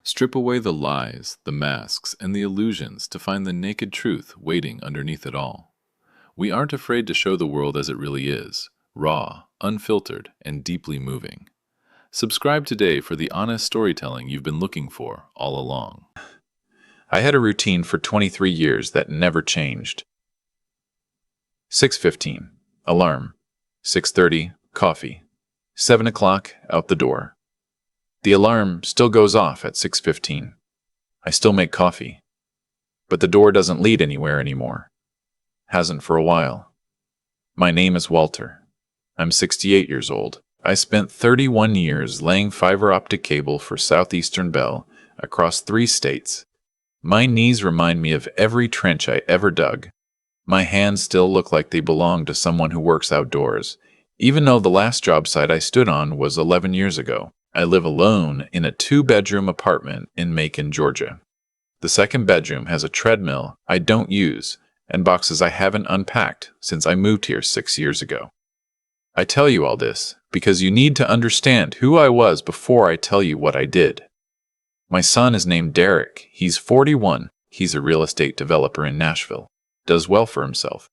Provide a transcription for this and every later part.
Strip away the lies, the masks, and the illusions to find the naked truth waiting underneath it all. We aren't afraid to show the world as it really is, raw, unfiltered, and deeply moving. Subscribe today for the honest storytelling you've been looking for all along. I had a routine for 23 years that never changed. 6:15, alarm. 6:30, coffee. 7 o'clock, out the door. The alarm still goes off at 6:15. I still make coffee. But the door doesn't lead anywhere anymore. Hasn't for a while. My name is Walter. I'm 68 years old. I spent 31 years laying fiber optic cable for Southeastern Bell across 3 states. My knees remind me of every trench I ever dug. My hands still look like they belong to someone who works outdoors, even though the last job site I stood on was 11 years ago. I live alone in a 2-bedroom apartment in Macon, Georgia. The second bedroom has a treadmill I don't use and boxes I haven't unpacked since I moved here 6 years ago. I tell you all this because you need to understand who I was before I tell you what I did. My son is named Derek. He's 41. He's a real estate developer in Nashville. Does well for himself.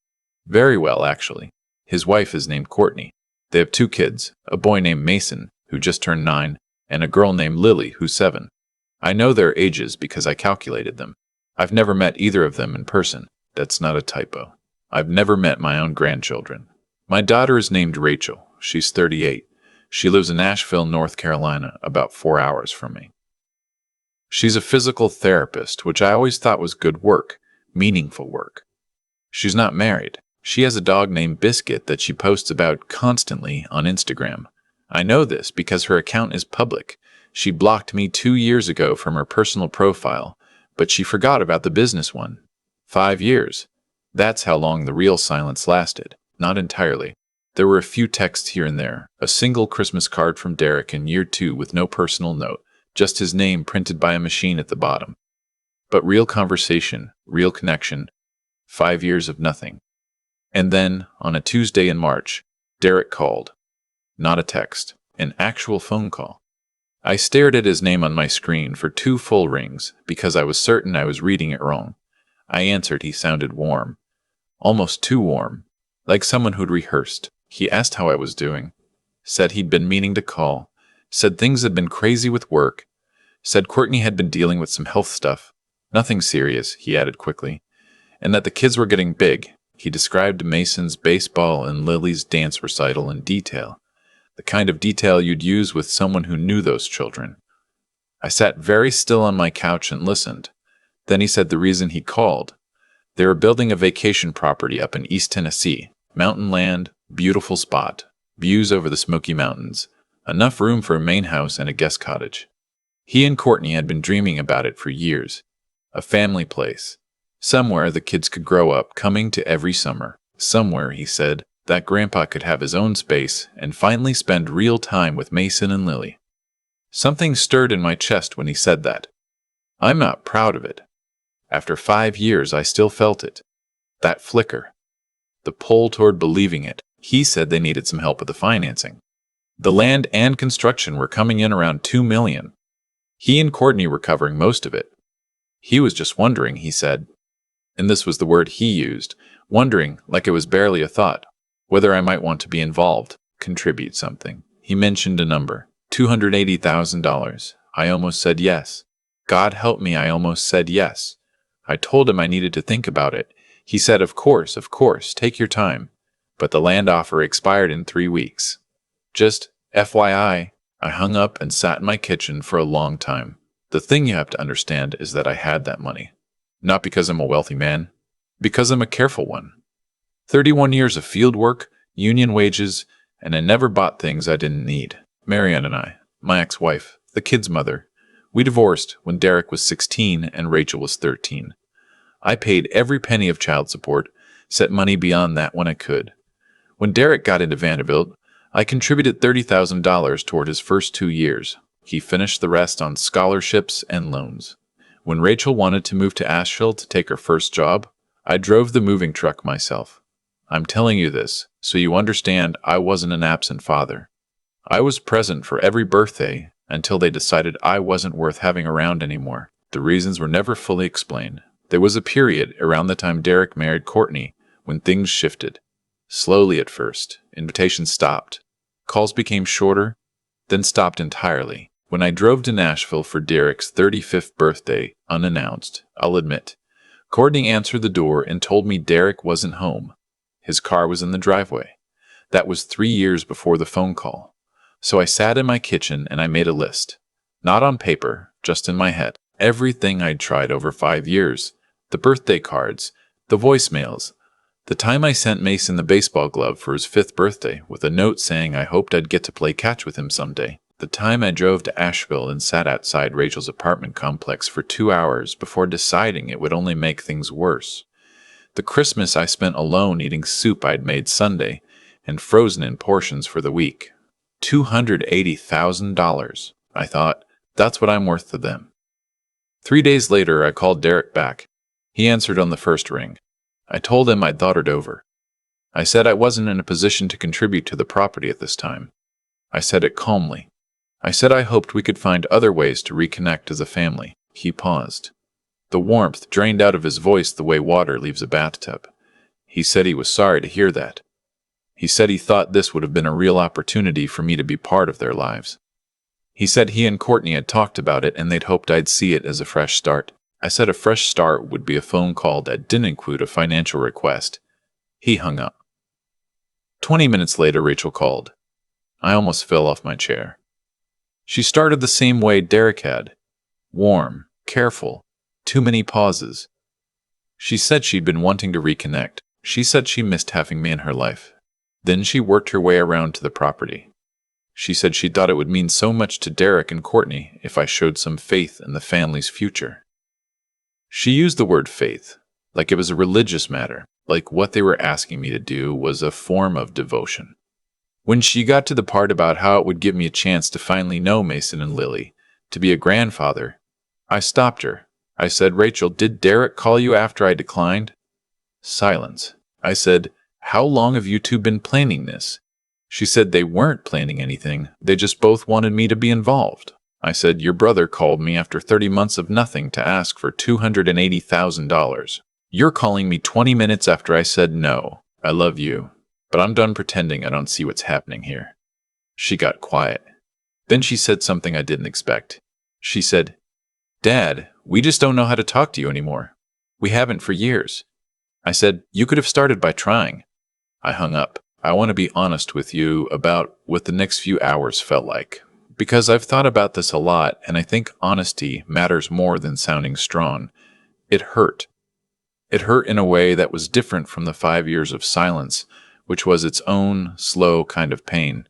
Very well, actually. His wife is named Courtney. They have 2 kids, a boy named Mason, who just turned 9, and a girl named Lily, who's 7. I know their ages because I calculated them. I've never met either of them in person. That's not a typo. I've never met my own grandchildren. My daughter is named Rachel. She's 38. She lives in Asheville, North Carolina, about 4 hours from me. She's a physical therapist, which I always thought was good work, meaningful work. She's not married. She has a dog named Biscuit that she posts about constantly on Instagram. I know this because her account is public. She blocked me 2 years ago from her personal profile, but she forgot about the business one. 5 years. That's how long the real silence lasted. Not entirely. There were a few texts here and there, a single Christmas card from Derek in year 2 with no personal note, just his name printed by a machine at the bottom. But real conversation, real connection, 5 years of nothing. And then, on a Tuesday in March, Derek called. Not a text, an actual phone call. I stared at his name on my screen for 2 full rings because I was certain I was reading it wrong. I answered. He sounded warm. Almost too warm. Like someone who'd rehearsed. He asked how I was doing. Said he'd been meaning to call. Said things had been crazy with work. Said Courtney had been dealing with some health stuff. Nothing serious, he added quickly. And that the kids were getting big. He described Mason's baseball and Lily's dance recital in detail. The kind of detail you'd use with someone who knew those children. I sat very still on my couch and listened. Then he said the reason he called. They were building a vacation property up in East Tennessee. Mountain land, beautiful spot, views over the Smoky Mountains, enough room for a main house and a guest cottage. He and Courtney had been dreaming about it for years. A family place. Somewhere the kids could grow up, coming to every summer. Somewhere, he said, that Grandpa could have his own space and finally spend real time with Mason and Lily. Something stirred in my chest when he said that. I'm not proud of it. After 5 years, I still felt it. That flicker. The pull toward believing it. He said they needed some help with the financing. The land and construction were coming in around $2 million. He and Courtney were covering most of it. He was just wondering, he said, and this was the word he used, wondering like it was barely a thought, whether I might want to be involved, contribute something. He mentioned a number, $280,000. I almost said yes. God help me, I almost said yes. I told him I needed to think about it. He said, of course, take your time. But the land offer expired in 3 weeks. Just FYI, I hung up and sat in my kitchen for a long time. The thing you have to understand is that I had that money. Not because I'm a wealthy man, because I'm a careful one. 31 years of field work, union wages, and I never bought things I didn't need. Marianne and I, my ex-wife, the kid's mother, we divorced when Derek was 16 and Rachel was 13. I paid every penny of child support, set money beyond that when I could. When Derek got into Vanderbilt, I contributed $30,000 toward his first 2 years. He finished the rest on scholarships and loans. When Rachel wanted to move to Asheville to take her first job, I drove the moving truck myself. I'm telling you this so you understand I wasn't an absent father. I was present for every birthday until they decided I wasn't worth having around anymore. The reasons were never fully explained. There was a period around the time Derek married Courtney when things shifted. Slowly at first, invitations stopped. Calls became shorter, then stopped entirely. When I drove to Nashville for Derek's 35th birthday, unannounced, I'll admit, Courtney answered the door and told me Derek wasn't home. His car was in the driveway. That was 3 years before the phone call. So I sat in my kitchen and I made a list. Not on paper, just in my head. Everything I'd tried over 5 years. The birthday cards, the voicemails, the time I sent Mason the baseball glove for his 5th birthday with a note saying I hoped I'd get to play catch with him someday. The time I drove to Asheville and sat outside Rachel's apartment complex for 2 hours before deciding it would only make things worse. The Christmas I spent alone eating soup I'd made Sunday and frozen in portions for the week. $280,000. I thought, that's what I'm worth to them. 3 days later, I called Derek back. He answered on the first ring. I told him I'd thought it over. I said I wasn't in a position to contribute to the property at this time. I said it calmly. I said I hoped we could find other ways to reconnect as a family. He paused. The warmth drained out of his voice the way water leaves a bathtub. He said he was sorry to hear that. He said he thought this would have been a real opportunity for me to be part of their lives. He said he and Courtney had talked about it and they'd hoped I'd see it as a fresh start. I said a fresh start would be a phone call that didn't include a financial request. He hung up. 20 minutes later, Rachel called. I almost fell off my chair. She started the same way Derek had. Warm, careful, too many pauses. She said she'd been wanting to reconnect. She said she missed having me in her life. Then she worked her way around to the property. She said she thought it would mean so much to Derek and Courtney if I showed some faith in the family's future. She used the word faith, like it was a religious matter, like what they were asking me to do was a form of devotion. When she got to the part about how it would give me a chance to finally know Mason and Lily, to be a grandfather, I stopped her. I said, Rachel, did Derek call you after I declined? Silence. I said, how long have you two been planning this? She said they weren't planning anything, they just both wanted me to be involved. I said, your brother called me after 30 months of nothing to ask for $280,000. You're calling me 20 minutes after I said no. I love you, but I'm done pretending I don't see what's happening here. She got quiet. Then she said something I didn't expect. She said, Dad, we just don't know how to talk to you anymore. We haven't for years. I said, you could have started by trying. I hung up. I want to be honest with you about what the next few hours felt like. Because I've thought about this a lot, and I think honesty matters more than sounding strong. It hurt. It hurt in a way that was different from the 5 years of silence, which was its own, slow kind of pain.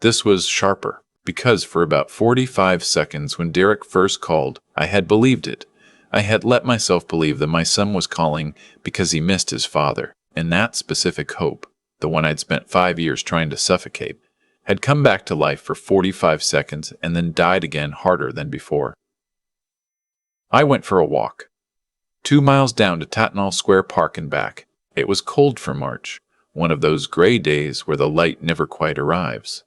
This was sharper, because for about 45 seconds when Derek first called, I had believed it. I had let myself believe that my son was calling because he missed his father, and that specific hope, the one I'd spent 5 years trying to suffocate, had come back to life for 45 seconds and then died again harder than before. I went for a walk. 2 miles down to Tatnall Square Park and back. It was cold for March, one of those gray days where the light never quite arrives.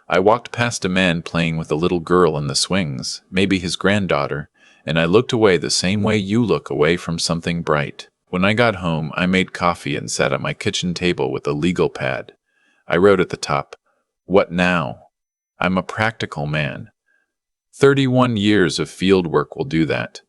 I walked past a man playing with a little girl in the swings, maybe his granddaughter, and I looked away the same way you look away from something bright. When I got home, I made coffee and sat at my kitchen table with a legal pad. I wrote at the top, "What now?" I'm a practical man. 31 years of field work will do that.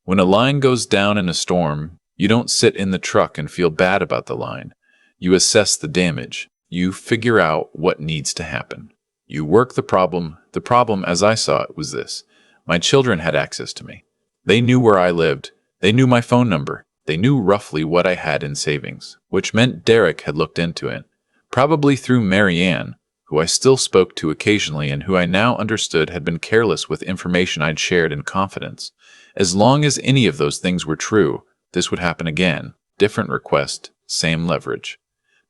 When a line goes down in a storm, you don't sit in the truck and feel bad about the line. You assess the damage. You figure out what needs to happen. You work the problem. The problem, as I saw it, was this. My children had access to me. They knew where I lived. They knew my phone number. They knew roughly what I had in savings, which meant Derek had looked into it, probably through Mary Ann, who I still spoke to occasionally and who I now understood had been careless with information I'd shared in confidence. As long as any of those things were true, this would happen again. Different request, same leverage.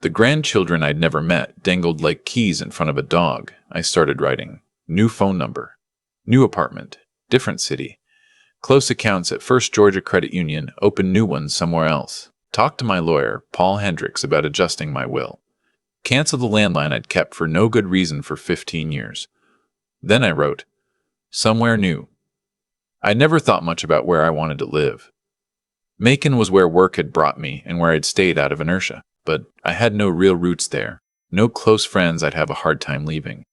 The grandchildren I'd never met dangled like keys in front of a dog. I started writing. New phone number. New apartment. Different city. Close accounts at First Georgia Credit Union. Open new ones somewhere else. Talk to my lawyer, Paul Hendricks, about adjusting my will. Cancel the landline I'd kept for no good reason for 15 years. Then I wrote, somewhere new. I never thought much about where I wanted to live. Macon was where work had brought me and where I'd stayed out of inertia, but I had no real roots there, no close friends I'd have a hard time leaving.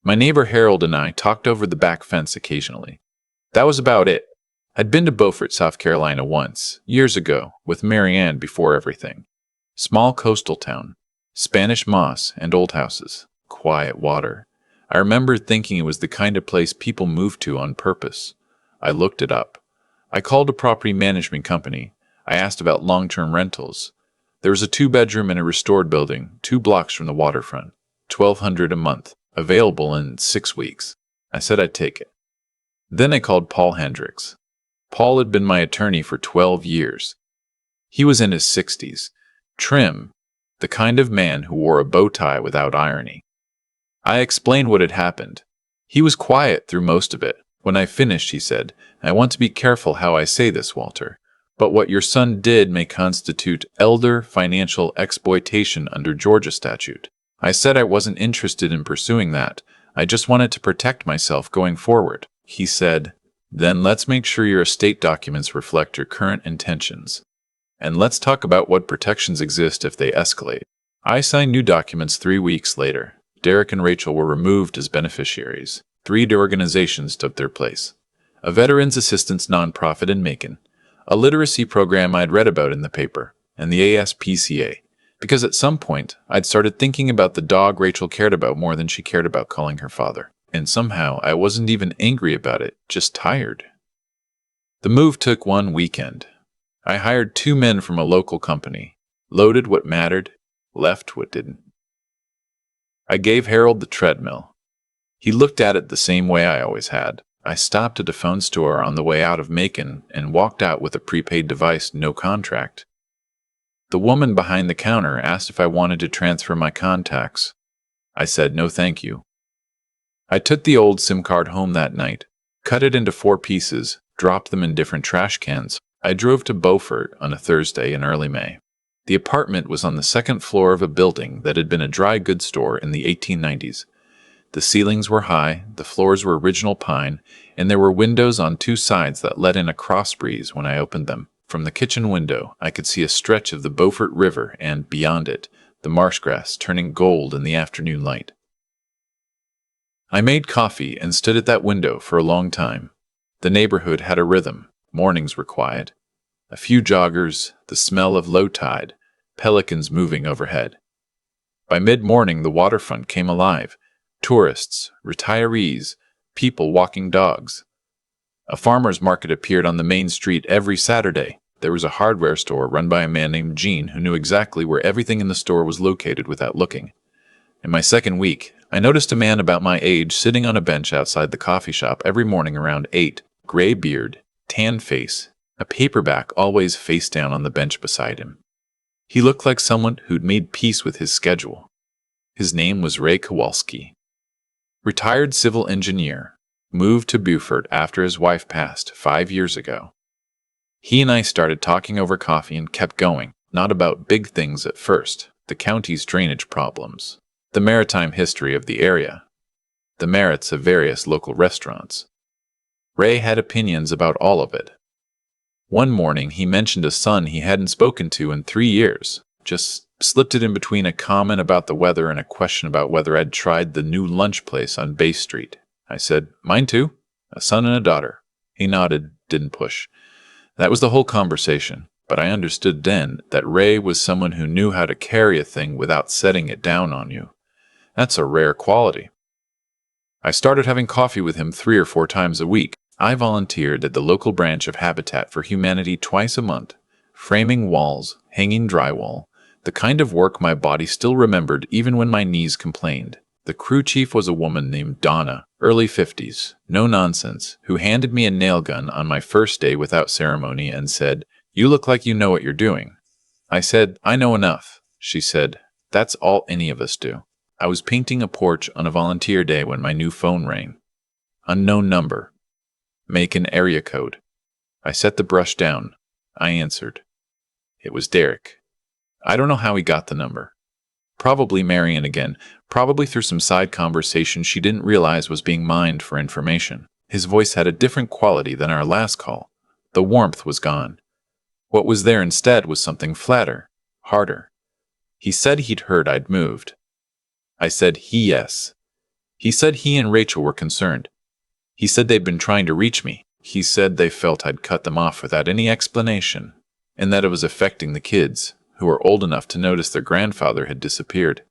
My neighbor Harold and I talked over the back fence occasionally. That was about it. I'd been to Beaufort, South Carolina once, years ago, with Mary Ann before everything. Small coastal town, Spanish moss and old houses, quiet water. I remember thinking it was the kind of place people moved to on purpose. I looked it up. I called a property management company. I asked about long-term rentals. There was a 2-bedroom in a restored building, 2 blocks from the waterfront, $1,200 a month, available in 6 weeks. I said I'd take it. Then I called Paul Hendricks. Paul had been my attorney for 12 years. He was in his 60s, trim, the kind of man who wore a bow tie without irony. I explained what had happened. He was quiet through most of it. When I finished, he said, "I want to be careful how I say this, Walter, but what your son did may constitute elder financial exploitation under Georgia statute." I said I wasn't interested in pursuing that. I just wanted to protect myself going forward. He said, "Then let's make sure your estate documents reflect your current intentions. And let's talk about what protections exist if they escalate." I signed new documents 3 weeks later. Derek and Rachel were removed as beneficiaries. 3 organizations took their place. A veterans assistance nonprofit in Macon, a literacy program I'd read about in the paper, and the ASPCA, because at some point I'd started thinking about the dog Rachel cared about more than she cared about calling her father. And somehow I wasn't even angry about it, just tired. The move took 1 weekend. I hired 2 men from a local company, loaded what mattered, left what didn't. I gave Harold the treadmill. He looked at it the same way I always had. I stopped at a phone store on the way out of Macon and walked out with a prepaid device, no contract. The woman behind the counter asked if I wanted to transfer my contacts. I said no thank you. I took the old SIM card home that night, cut it into 4 pieces, dropped them in different trash cans. I drove to Beaufort on a Thursday in early May. The apartment was on the 2nd floor of a building that had been a dry goods store in the 1890s. The ceilings were high, the floors were original pine, and there were windows on 2 sides that let in a cross breeze when I opened them. From the kitchen window, I could see a stretch of the Beaufort River and, beyond it, the marsh grass turning gold in the afternoon light. I made coffee and stood at that window for a long time. The neighborhood had a rhythm. Mornings were quiet. A few joggers, the smell of low tide, pelicans moving overhead. By mid-morning, the waterfront came alive. Tourists, retirees, people walking dogs. A farmer's market appeared on the main street every Saturday. There was a hardware store run by a man named Gene who knew exactly where everything in the store was located without looking. In my 2nd week, I noticed a man about my age sitting on a bench outside the coffee shop every morning around 8, gray beard, tan face, a paperback always face down on the bench beside him. He looked like someone who'd made peace with his schedule. His name was Ray Kowalski. Retired civil engineer, moved to Beaufort after his wife passed 5 years ago. He and I started talking over coffee and kept going, not about big things at first, the county's drainage problems, the maritime history of the area, the merits of various local restaurants. Ray had opinions about all of it. One morning he mentioned a son he hadn't spoken to in 3 years, just slipped it in between a comment about the weather and a question about whether I'd tried the new lunch place on Bay Street. I said, "Mine too. A son and a daughter." He nodded, didn't push. That was the whole conversation, but I understood then that Ray was someone who knew how to carry a thing without setting it down on you. That's a rare quality. I started having coffee with him 3 or 4 times a week. I volunteered at the local branch of Habitat for Humanity twice a month, framing walls, hanging drywall, the kind of work my body still remembered even when my knees complained. The crew chief was a woman named Donna, early 50s, no nonsense, who handed me a nail gun on my first day without ceremony and said, "You look like you know what you're doing." I said, "I know enough." She said, "That's all any of us do." I was painting a porch on a volunteer day when my new phone rang. Unknown number. Macon area code. I set the brush down. I answered. It was Derek. I don't know how he got the number. Probably Marion again, probably through some side conversation she didn't realize was being mined for information. His voice had a different quality than our last call. The warmth was gone. What was there instead was something flatter, harder. He said he'd heard I'd moved. I said yes. He said he and Rachel were concerned. He said they'd been trying to reach me. He said they felt I'd cut them off without any explanation, and that it was affecting the kids, who were old enough to notice their grandfather had disappeared.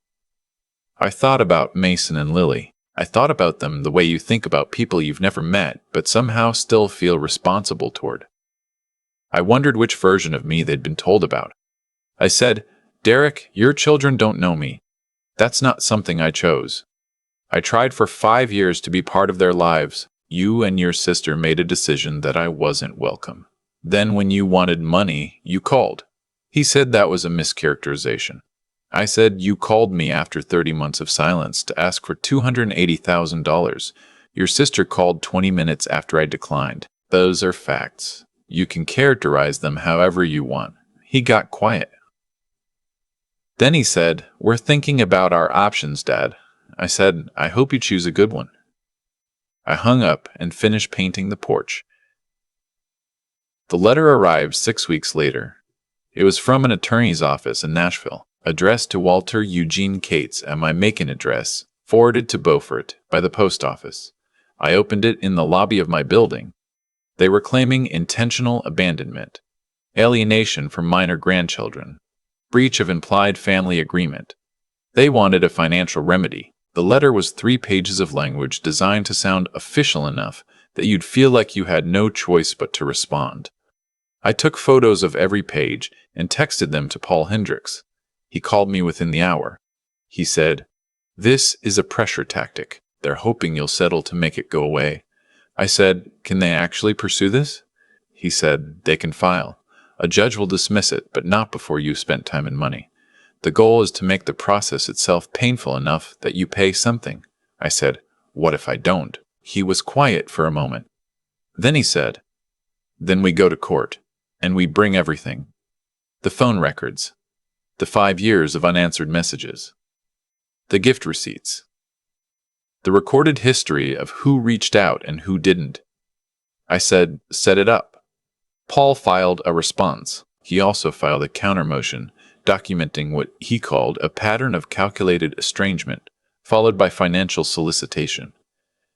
I thought about Mason and Lily. I thought about them the way you think about people you've never met, but somehow still feel responsible toward. I wondered which version of me they'd been told about. I said, Derek, your children don't know me. That's not something I chose. I tried for 5 years to be part of their lives. You and your sister made a decision that I wasn't welcome. Then when you wanted money, you called. He said that was a mischaracterization. I said you called me after 30 months of silence to ask for $280,000. Your sister called 20 minutes after I declined. Those are facts. You can characterize them however you want. He got quiet. Then he said, we're thinking about our options, Dad. I said, I hope you choose a good one. I hung up and finished painting the porch. The letter arrived 6 weeks later. It was from an attorney's office in Nashville, addressed to Walter Eugene Cates at my Macon address, forwarded to Beaufort by the post office. I opened it in the lobby of my building. They were claiming intentional abandonment, alienation from minor grandchildren, breach of implied family agreement. They wanted a financial remedy. The letter was 3 pages of language designed to sound official enough that you'd feel like you had no choice but to respond. I took photos of every page and texted them to Paul Hendricks. He called me within the hour. He said, this is a pressure tactic. They're hoping you'll settle to make it go away. I said, can they actually pursue this? He said, they can file. A judge will dismiss it, but not before you've spent time and money. The goal is to make the process itself painful enough that you pay something. I said, what if I don't? He was quiet for a moment. Then he said, then we go to court, and we bring everything. The phone records, the 5 years of unanswered messages, the gift receipts, the recorded history of who reached out and who didn't. I said, set it up. Paul filed a response. He also filed a counter motion documenting what he called a pattern of calculated estrangement, followed by financial solicitation.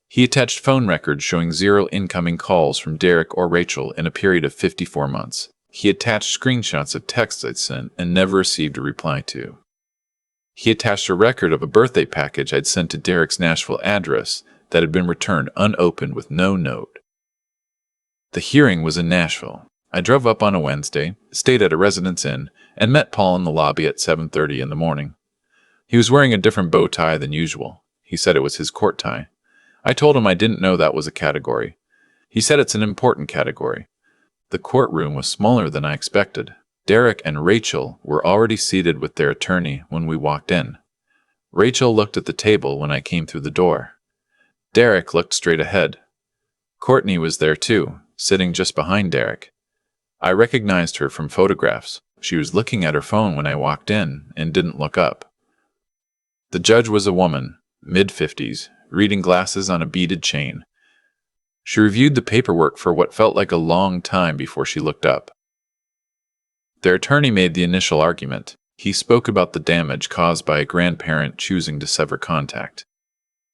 He attached phone records showing 0 incoming calls from Derek or Rachel in a period of 54 months. He attached screenshots of texts I'd sent and never received a reply to. He attached a record of a birthday package I'd sent to Derek's Nashville address that had been returned unopened with no note. The hearing was in Nashville. I drove up on a Wednesday, stayed at a Residence Inn, and met Paul in the lobby at 7:30 in the morning. He was wearing a different bow tie than usual. He said it was his court tie. I told him I didn't know that was a category. He said it's an important category. The courtroom was smaller than I expected. Derek and Rachel were already seated with their attorney when we walked in. Rachel looked at the table when I came through the door. Derek looked straight ahead. Courtney was there too, sitting just behind Derek. I recognized her from photographs. She was looking at her phone when I walked in and didn't look up. The judge was a woman, mid-50s, reading glasses on a beaded chain. She reviewed the paperwork for what felt like a long time before she looked up. Their attorney made the initial argument. He spoke about the damage caused by a grandparent choosing to sever contact.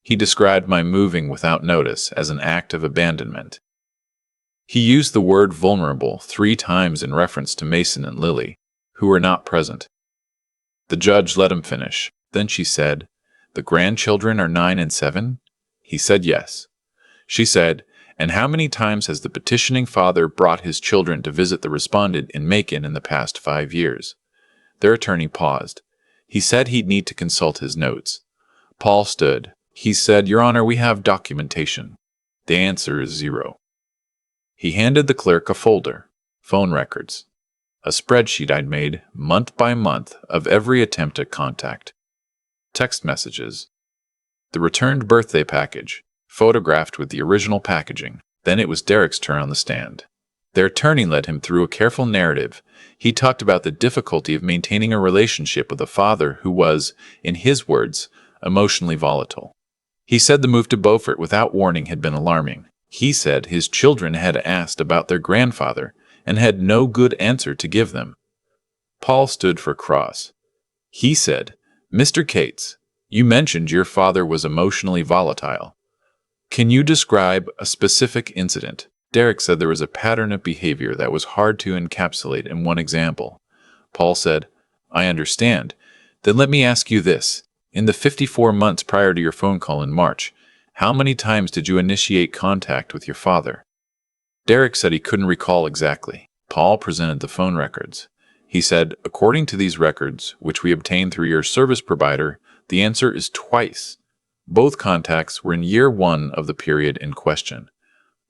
He described my moving without notice as an act of abandonment. He used the word vulnerable 3 times in reference to Mason and Lily, who were not present. The judge let him finish. Then she said, the grandchildren are 9 and 7? He said yes. She said, and how many times has the petitioning father brought his children to visit the respondent in Macon in the past 5 years? Their attorney paused. He said he'd need to consult his notes. Paul stood. He said, Your Honor, we have documentation. The answer is 0. He handed the clerk a folder, phone records, a spreadsheet I'd made, month by month, of every attempt at contact. Text messages. The returned birthday package, photographed with the original packaging. Then it was Derek's turn on the stand. Their attorney led him through a careful narrative. He talked about the difficulty of maintaining a relationship with a father who was, in his words, emotionally volatile. He said the move to Beaufort without warning had been alarming. He said his children had asked about their grandfather and had no good answer to give them. Paul stood for cross. He said, "Mr. Cates, you mentioned your father was emotionally volatile. Can you describe a specific incident?" Derek said there was a pattern of behavior that was hard to encapsulate in one example. Paul said, "I understand. Then let me ask you this. In the 54 months prior to your phone call in March, how many times did you initiate contact with your father?" Derek said he couldn't recall exactly. Paul presented the phone records. He said, "According to these records, which we obtained through your service provider, the answer is twice. Both contacts were in year 1 of the period in question.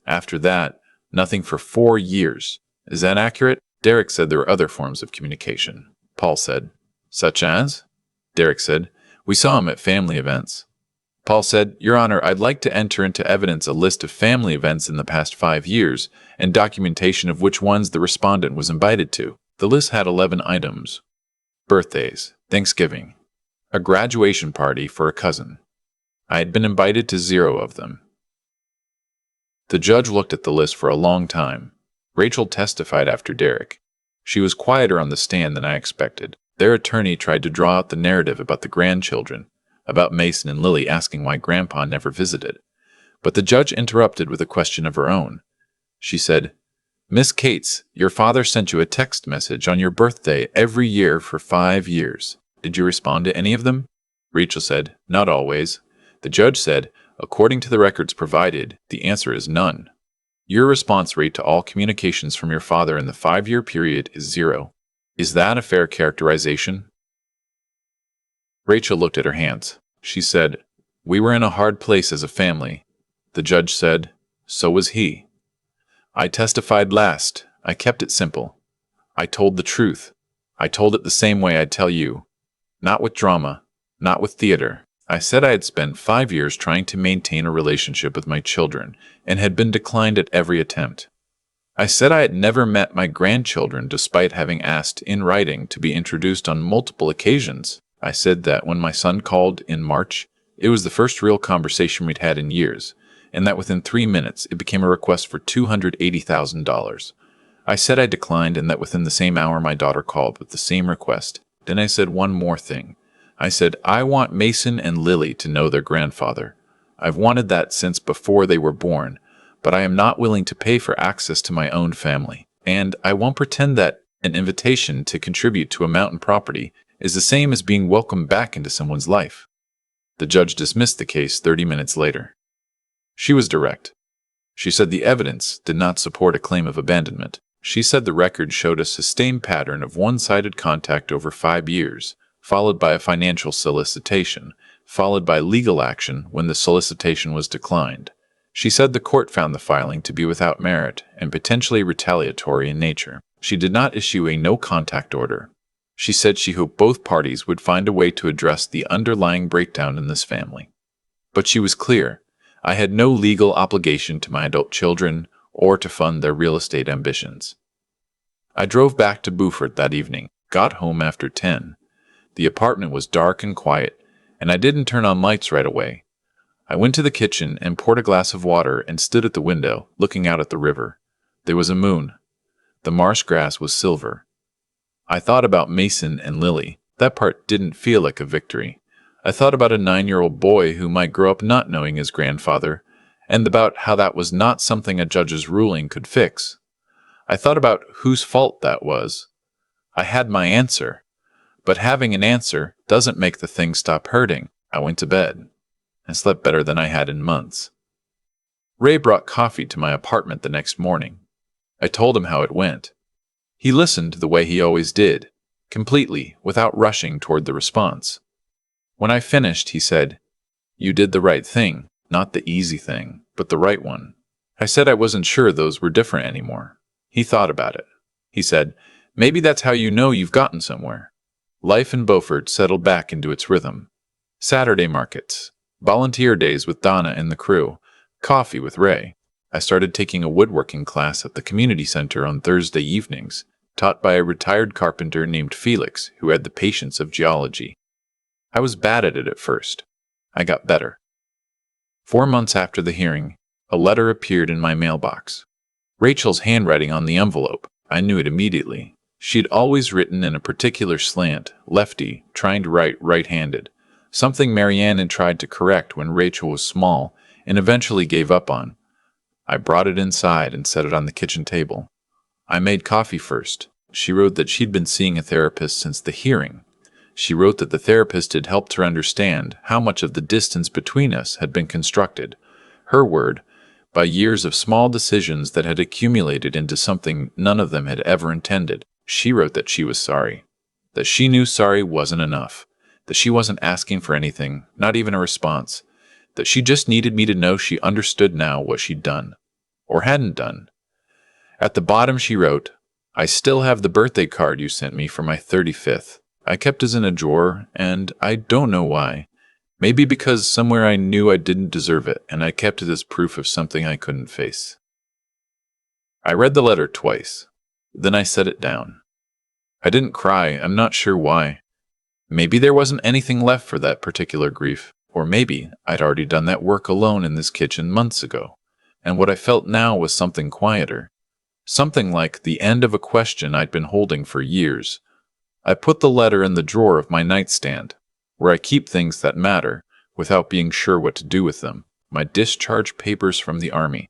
After that, nothing for 4 years. Is that accurate?" Derek said there were other forms of communication. Paul said, "Such as?" Derek said, "We saw him at family events." Paul said, "Your Honor, I'd like to enter into evidence a list of family events in the past 5 years and documentation of which ones the respondent was invited to." The list had 11 items: birthdays, Thanksgiving, a graduation party for a cousin. I had been invited to 0 of them. The judge looked at the list for a long time. Rachel testified after Derek. She was quieter on the stand than I expected. Their attorney tried to draw out the narrative about the grandchildren, about Mason and Lily asking why Grandpa never visited. But the judge interrupted with a question of her own. She said, "Miss Cates, your father sent you a text message on your birthday every year for 5 years. Did you respond to any of them?" Rachel said, "Not always." The judge said, "According to the records provided, the answer is none. Your response rate to all communications from your father in the 5-year period is 0. Is that a fair characterization?" Rachel looked at her hands. She said, "We were in a hard place as a family." The judge said, "So was he. I testified last. I kept it simple. I told the truth. I told it the same way I'd tell you. Not with drama, not with theater. I said I had spent 5 years trying to maintain a relationship with my children and had been declined at every attempt. I said I had never met my grandchildren despite having asked in writing to be introduced on multiple occasions. I said that when my son called in March, it was the first real conversation we'd had in years, and that within 3 minutes it became a request for $280,000. I said I declined and that within the same hour my daughter called with the same request. Then I said one more thing. I said, I want Mason and Lily to know their grandfather. I've wanted that since before they were born, but I am not willing to pay for access to my own family. And I won't pretend that an invitation to contribute to a mountain property is the same as being welcomed back into someone's life." The judge dismissed the case 30 minutes later. She was direct. She said the evidence did not support a claim of abandonment. She said the record showed a sustained pattern of one-sided contact over 5 years, followed by a financial solicitation, followed by legal action when the solicitation was declined. She said the court found the filing to be without merit and potentially retaliatory in nature. She did not issue a no-contact order. She said she hoped both parties would find a way to address the underlying breakdown in this family. But she was clear. I had no legal obligation to my adult children or to fund their real estate ambitions. I drove back to Beaufort that evening, got home after 10. The apartment was dark and quiet, and I didn't turn on lights right away. I went to the kitchen and poured a glass of water and stood at the window, looking out at the river. There was a moon. The marsh grass was silver. I thought about Mason and Lily. That part didn't feel like a victory. I thought about a 9-year-old boy who might grow up not knowing his grandfather, and about how that was not something a judge's ruling could fix. I thought about whose fault that was. I had my answer, but having an answer doesn't make the thing stop hurting. I went to bed. I slept better than I had in months. Ray brought coffee to my apartment the next morning. I told him how it went. He listened the way he always did, completely, without rushing toward the response. When I finished, he said, "You did the right thing, not the easy thing, but the right one." I said I wasn't sure those were different anymore. He thought about it. He said, "Maybe that's how you know you've gotten somewhere." Life in Beaufort settled back into its rhythm. Saturday markets, volunteer days with Donna and the crew, coffee with Ray. I started taking a woodworking class at the community center on Thursday evenings, taught by a retired carpenter named Felix who had the patience of geology. I was bad at it at first. I got better. 4 months after the hearing, A letter appeared in my mailbox. Rachel's handwriting on the envelope. I knew it immediately. She'd always written in a particular slant, lefty, trying to write right-handed, something Marianne had tried to correct when Rachel was small and eventually gave up on. I brought it inside and set it on the kitchen table. I made coffee first. She wrote that she'd been seeing a therapist since the hearing. She wrote that the therapist had helped her understand how much of the distance between us had been constructed, her word, by years of small decisions that had accumulated into something none of them had ever intended. She wrote that she was sorry, that she knew sorry wasn't enough, that she wasn't asking for anything, not even a response, that she just needed me to know she understood now what she'd done, or hadn't done. At the bottom she wrote, "I still have the birthday card you sent me for my 35th. I kept it in a drawer, and I don't know why. Maybe because somewhere I knew I didn't deserve it, and I kept it as proof of something I couldn't face." I read the letter twice. Then I set it down. I didn't cry, I'm not sure why. Maybe there wasn't anything left for that particular grief, or maybe I'd already done that work alone in this kitchen months ago, and what I felt now was something quieter. Something like the end of a question I'd been holding for years. I put the letter in the drawer of my nightstand, where I keep things that matter, without being sure what to do with them. My discharge papers from the army.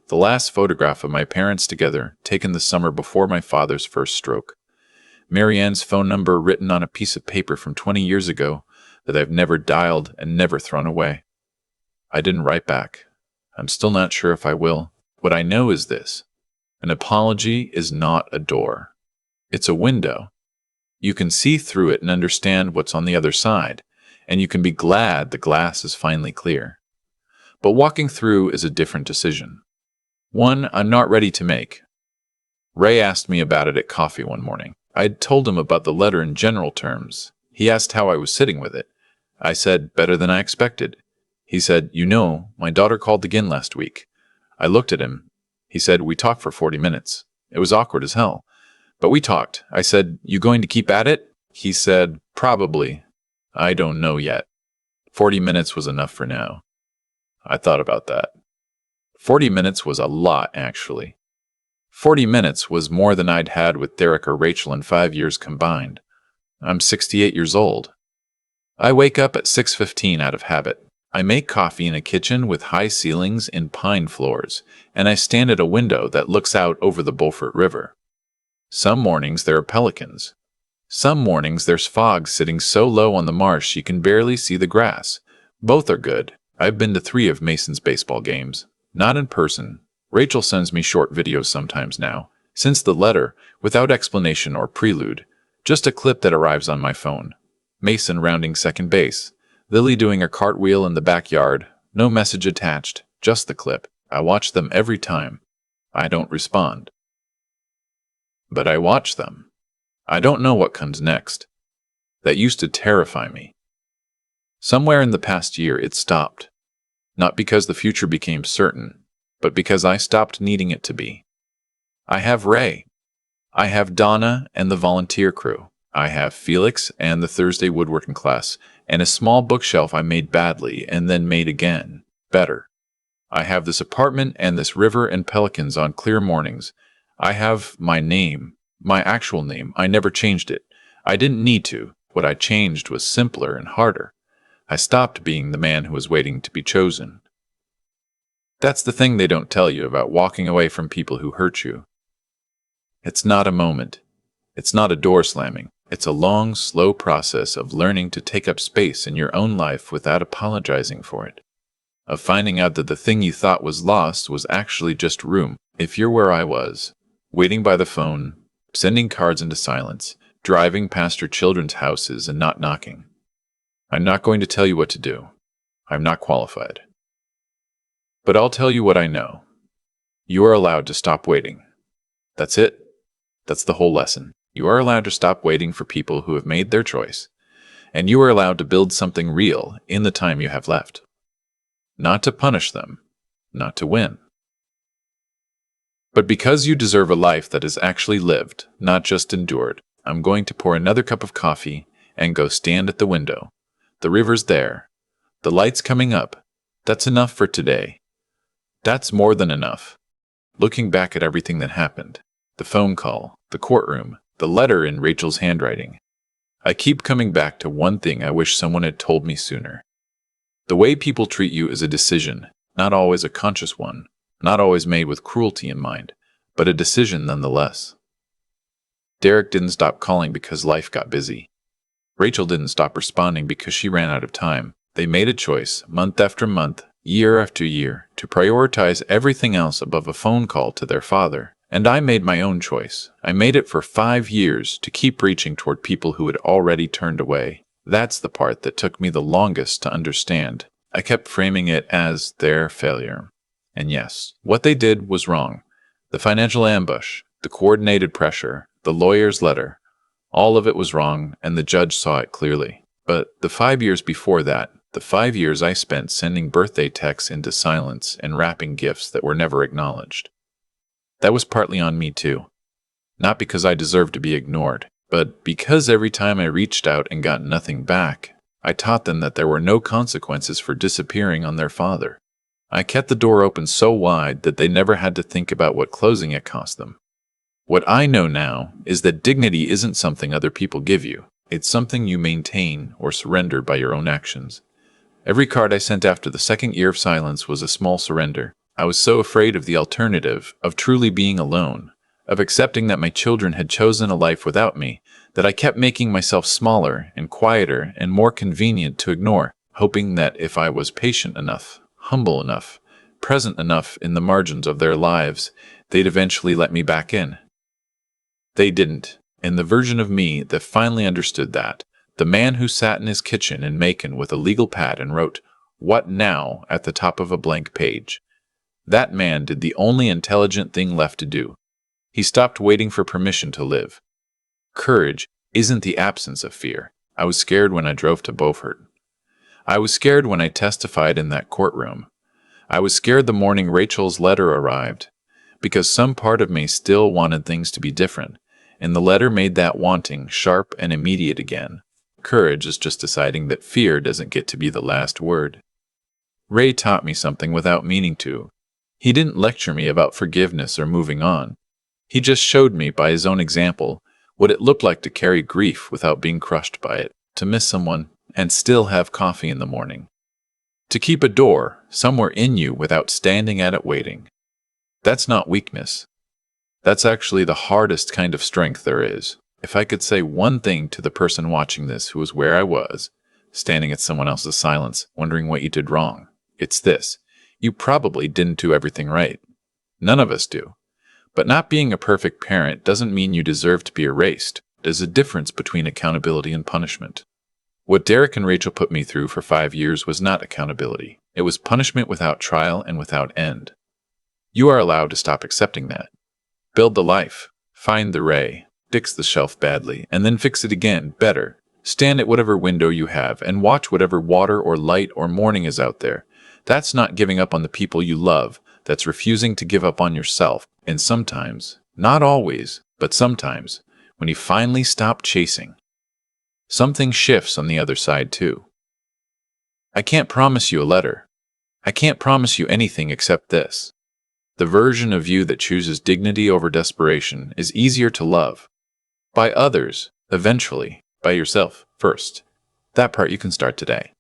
The last photograph of my parents together, taken the summer before my father's first stroke. Marianne's phone number written on a piece of paper from 20 years ago that I've never dialed and never thrown away. I didn't write back. I'm still not sure if I will. What I know is this. An apology is not a door. It's a window. You can see through it and understand what's on the other side, and you can be glad the glass is finally clear. But walking through is a different decision. One I'm not ready to make. Ray asked me about it at coffee one morning. I'd told him about the letter in general terms. He asked how I was sitting with it. I said, better than I expected. He said, my daughter called again last week. I looked at him. He said, we talked for 40 minutes. It was awkward as hell. But we talked. I said, you going to keep at it? He said, probably. I don't know yet. 40 minutes was enough for now. I thought about that. 40 minutes was a lot, actually. 40 minutes was more than I'd had with Derek or Rachel in 5 years combined. I'm 68 years old. I wake up at 6:15 out of habit. I make coffee in a kitchen with high ceilings and pine floors, and I stand at a window that looks out over the Beaufort River. Some mornings there are pelicans. Some mornings there's fog sitting so low on the marsh you can barely see the grass. Both are good. I've been to 3 of Mason's baseball games. Not in person. Rachel sends me short videos sometimes now, since the letter, without explanation or prelude, just a clip that arrives on my phone. Mason rounding second base, Lily doing a cartwheel in the backyard, no message attached, just the clip. I watch them every time. I don't respond. But I watch them. I don't know what comes next. That used to terrify me. Somewhere in the past year it stopped. Not because the future became certain, but because I stopped needing it to be. I have Ray. I have Donna and the volunteer crew. I have Felix and the Thursday woodworking class, and a small bookshelf I made badly and then made again, better. I have this apartment and this river and pelicans on clear mornings. I have my name, my actual name. I never changed it. I didn't need to. What I changed was simpler and harder. I stopped being the man who was waiting to be chosen. That's the thing they don't tell you about walking away from people who hurt you. It's not a moment. It's not a door slamming. It's a long, slow process of learning to take up space in your own life without apologizing for it. Of finding out that the thing you thought was lost was actually just room. If you're where I was, waiting by the phone, sending cards into silence, driving past your children's houses and not knocking. I'm not going to tell you what to do. I'm not qualified. But I'll tell you what I know. You are allowed to stop waiting. That's it. That's the whole lesson. You are allowed to stop waiting for people who have made their choice, and you are allowed to build something real in the time you have left. Not to punish them, not to win. But because you deserve a life that is actually lived, not just endured, I'm going to pour another cup of coffee and go stand at the window. The river's there. The light's coming up. That's enough for today. That's more than enough. Looking back at everything that happened, the phone call, the courtroom, the letter in Rachel's handwriting, I keep coming back to one thing I wish someone had told me sooner. The way people treat you is a decision, not always a conscious one, not always made with cruelty in mind, but a decision nonetheless. Derek didn't stop calling because life got busy. Rachel didn't stop responding because she ran out of time. They made a choice, month after month, year after year, to prioritize everything else above a phone call to their father. And I made my own choice. I made it for 5 years to keep reaching toward people who had already turned away. That's the part that took me the longest to understand. I kept framing it as their failure. And yes, what they did was wrong. The financial ambush, the coordinated pressure, the lawyer's letter, all of it was wrong, and the judge saw it clearly. But the 5 years before that, the 5 years I spent sending birthday texts into silence and wrapping gifts that were never acknowledged. That was partly on me too. Not because I deserved to be ignored, but because every time I reached out and got nothing back, I taught them that there were no consequences for disappearing on their father. I kept the door open so wide that they never had to think about what closing it cost them. What I know now is that dignity isn't something other people give you. It's something you maintain or surrender by your own actions. Every card I sent after the second year of silence was a small surrender. I was so afraid of the alternative, of truly being alone, of accepting that my children had chosen a life without me, that I kept making myself smaller and quieter and more convenient to ignore, hoping that if I was patient enough, humble enough, present enough in the margins of their lives, they'd eventually let me back in. They didn't, and the version of me that finally understood that, the man who sat in his kitchen in Macon with a legal pad and wrote, "What now?" at the top of a blank page. That man did the only intelligent thing left to do. He stopped waiting for permission to live. Courage isn't the absence of fear. I was scared when I drove to Beaufort. I was scared when I testified in that courtroom. I was scared the morning Rachel's letter arrived, because some part of me still wanted things to be different, and the letter made that wanting sharp and immediate again. Courage is just deciding that fear doesn't get to be the last word. Ray taught me something without meaning to. He didn't lecture me about forgiveness or moving on. He just showed me by his own example what it looked like to carry grief without being crushed by it, to miss someone and still have coffee in the morning, to keep a door somewhere in you without standing at it waiting. That's not weakness. That's actually the hardest kind of strength there is. If I could say one thing to the person watching this who was where I was, standing at someone else's silence, wondering what you did wrong, it's this. You probably didn't do everything right. None of us do. But not being a perfect parent doesn't mean you deserve to be erased. There's a difference between accountability and punishment. What Derek and Rachel put me through for 5 years was not accountability. It was punishment without trial and without end. You are allowed to stop accepting that. Build the life. Find the ray. Fix the shelf badly, and then fix it again, better. Stand at whatever window you have and watch whatever water or light or morning is out there. That's not giving up on the people you love. That's refusing to give up on yourself. And sometimes, not always, but sometimes, when you finally stop chasing, something shifts on the other side too. I can't promise you a letter. I can't promise you anything except this. The version of you that chooses dignity over desperation is easier to love. By others, eventually. By yourself, first. That part you can start today.